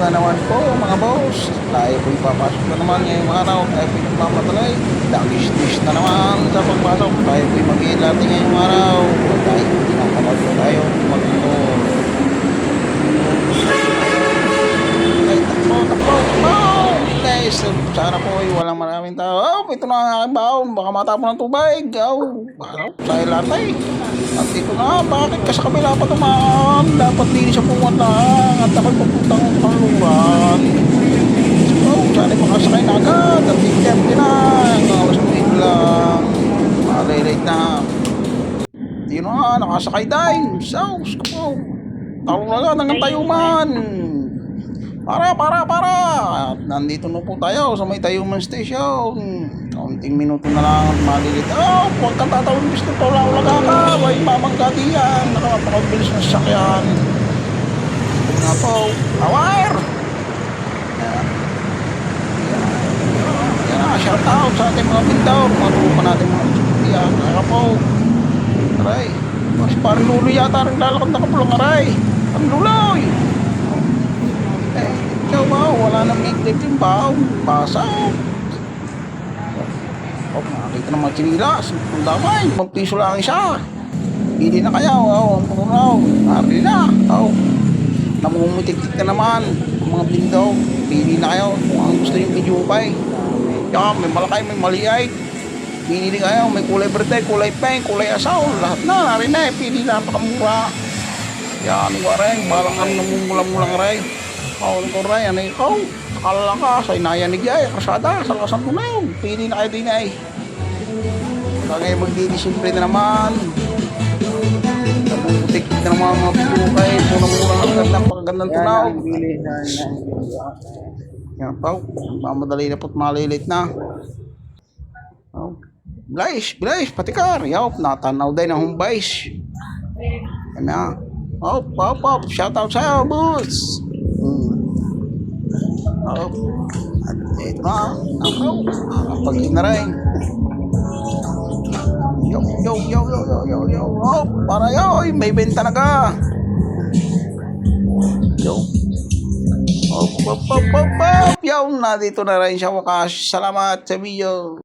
na naman po mga boss. Tayo po ipapasok na naman ngayong araw. Tayo po nagmamadalay. Dakish-dish na naman sa pagpasok. Tayo po mag-iilati ngayong araw. Tayo tinatawag po tayo mag-motor. Ay, takbo. Guys, sana po ay walang maraming tao. Ito na ang aking baon. Baka matapon ng tubig. Sa ilatay. At ito na, bakit ka sa kabila pa tumaan? Dapat din siya puwan lang. At ako'y papuntang kaluran. Sana makasakay na agad. At tingin na. Hanggang alas 9 lang. Malilate na. Yun na, nakasakay din. Saus, kapaw. Talo na lang ng tayuman. Para. At nandito na po tayo sa may Tayuman Station. Kaunting minuto na lang at malilit. Huwag kang tatawin gusto pa wala ka. May mamangga diyan. Nakapakabilis na sasakyan. Ito nga po. Aware! Yan na, shout out sa ating mga pindaw. Mga trupa natin mga yan. Kaya po. Aray. Mas parang luloy yata rin lalakad na kapulong aray. Ang luloy! Ikaw ba? Wala nang iklip yung baon. Basaw. Nakakita ng mga chinilas. Ang damay. Magpiso lang isa. Pili na kayo. Ang punaw. Nari na. Namumutik-tik na naman. Ang mga bindaw. Pili na kayo. Kung ang gusto yung idyupay. May malakay, may maliay. Pili kayo. May kulay birthday, kulay pink, kulay asaw. Lahat na. Nari na. Pili na. Napakamura. Yan. Wareng. Balang ang namumulang-mulang ray. Ang koray, ano ikaw? Akala ka, sa inayanig ay, kasada, sa lakasang punaw. Pili na kayo din ay. Kagaya magdidisipre na naman. Nabutik na naman mga pinukay. Murang-murang pagagandang tunaw. Yan pa, mamadali na po't malilit na. Bilis, patikar. Yop, natanaw din ang humbais. Yan na. Hop, shout out sa'yo, boss. Ito na. Pag-in na rin. Yo. Para yoy, may benta na ka. Yo. Yo, na dito na rin siya wakas. Salamat sa video.